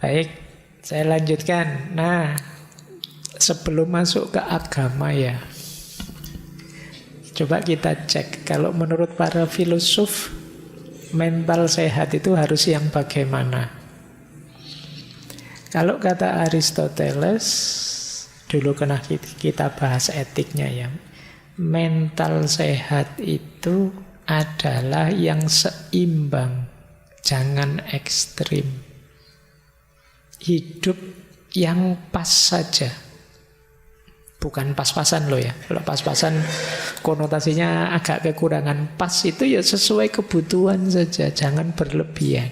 Baik, saya lanjutkan. Nah, sebelum masuk ke agama ya, coba kita cek. Kalau menurut para filosof, mental sehat itu harus yang bagaimana? Kalau kata Aristoteles, dulu kena kita bahas etiknya ya, mental sehat itu adalah yang seimbang, jangan ekstrim. Hidup yang pas saja. Bukan pas-pasan loh ya. Kalau pas-pasan konotasinya agak kekurangan. Pas itu ya sesuai kebutuhan saja, jangan berlebihan.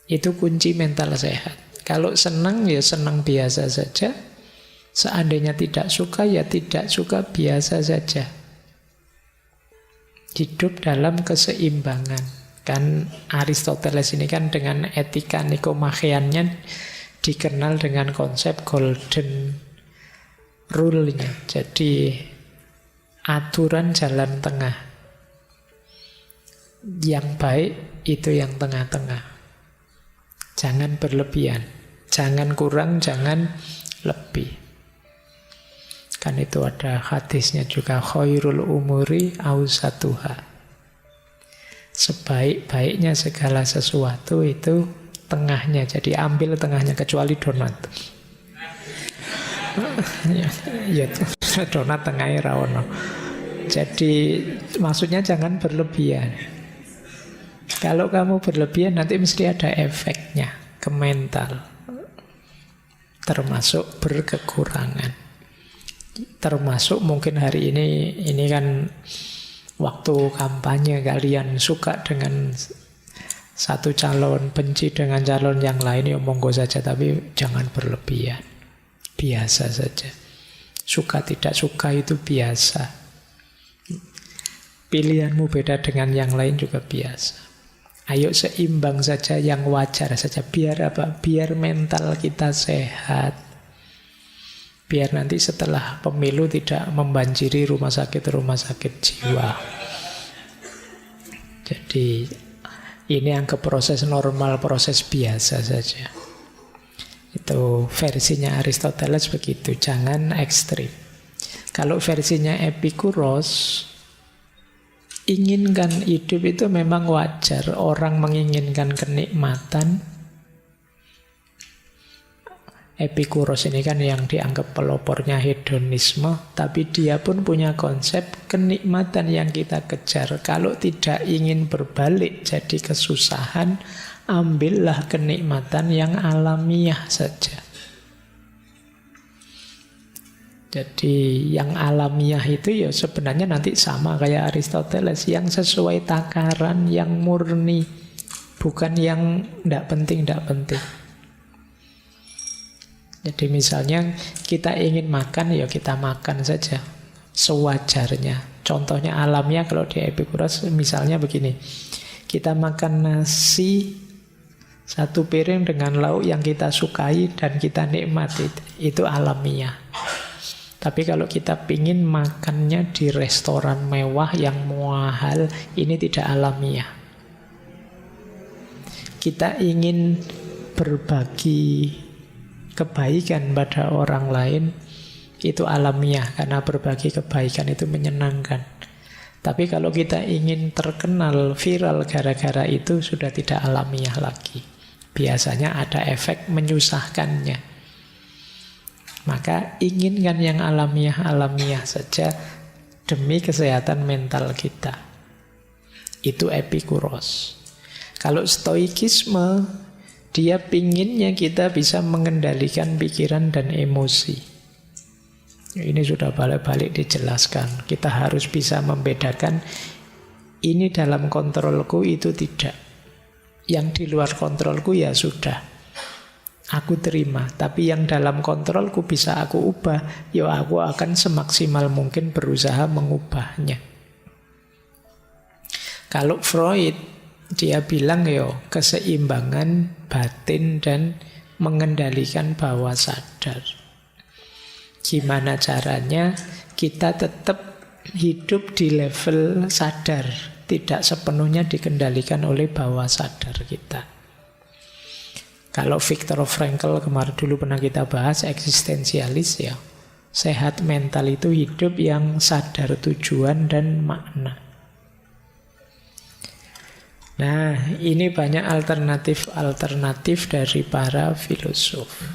Itu kunci mental sehat. Kalau senang ya senang biasa saja. Seandainya tidak suka ya tidak suka biasa saja. Hidup dalam keseimbangan. Kan Aristoteles ini kan dengan etika Nikomacheannya dikenal dengan konsep golden rule-nya. Jadi aturan jalan tengah. Yang baik itu yang tengah-tengah. Jangan berlebihan. Jangan kurang, jangan lebih. Kan itu ada hadisnya juga, khairul umuri ausatuha. Sebaik-baiknya segala sesuatu itu tengahnya. Jadi ambil tengahnya, kecuali donat. Ya, donat tengahnya rawono. Jadi maksudnya jangan berlebihan. Kalau kamu berlebihan nanti mesti ada efeknya ke mental. Termasuk berkekurangan. Termasuk mungkin hari ini kan waktu kampanye, kalian suka dengan satu calon, benci dengan calon yang lain, ya monggo saja, tapi jangan berlebihan. Biasa saja. Suka tidak suka itu biasa. Pilihanmu beda dengan yang lain juga biasa. Ayo seimbang saja, yang wajar saja. Biar apa? Biar mental kita sehat. Biar nanti setelah pemilu tidak membanjiri rumah sakit jiwa. Jadi ini anggap proses normal, proses biasa saja. Itu versinya Aristoteles begitu, jangan ekstrim. Kalau versinya Epikuros, inginkan hidup itu memang wajar. Orang menginginkan kenikmatan. Epikuros ini kan yang dianggap pelopornya hedonisme, tapi dia pun punya konsep kenikmatan yang kita kejar. Kalau tidak ingin berbalik jadi kesusahan, ambillah kenikmatan yang alamiah saja. Jadi yang alamiah itu ya sebenarnya nanti sama kayak Aristoteles, yang sesuai takaran, yang murni, bukan yang tidak penting. Jadi misalnya kita ingin makan, ya kita makan saja sewajarnya. Contohnya alamiah kalau di Epikuros misalnya begini. Kita makan nasi satu piring dengan lauk yang kita sukai dan kita nikmati, itu alamiah. Tapi kalau kita pingin makannya di restoran mewah yang mahal, ini tidak alamiah. Kita ingin berbagi kebaikan pada orang lain, itu alamiah, karena berbagi kebaikan itu menyenangkan. Tapi kalau kita ingin terkenal, viral gara-gara itu, sudah tidak alamiah lagi. Biasanya ada efek menyusahkannya. Maka inginkan yang alamiah saja demi kesehatan mental kita. Itu Epikuros. Kalau Stoikisme, dia pinginnya kita bisa mengendalikan pikiran dan emosi. Ini sudah balik-balik dijelaskan. Kita harus bisa membedakan ini dalam kontrolku, itu tidak. Yang di luar kontrolku ya sudah, aku terima. Tapi yang dalam kontrolku bisa aku ubah, ya aku akan semaksimal mungkin berusaha mengubahnya. Kalau Freud, dia bilang keseimbangan batin dan mengendalikan bawah sadar. Gimana caranya kita tetap hidup di level sadar, tidak sepenuhnya dikendalikan oleh bawah sadar kita. Kalau Viktor Frankl kemarin dulu pernah kita bahas, eksistensialis ya. Sehat mental itu hidup yang sadar tujuan dan makna. Nah, ini banyak alternatif-alternatif dari para filosof.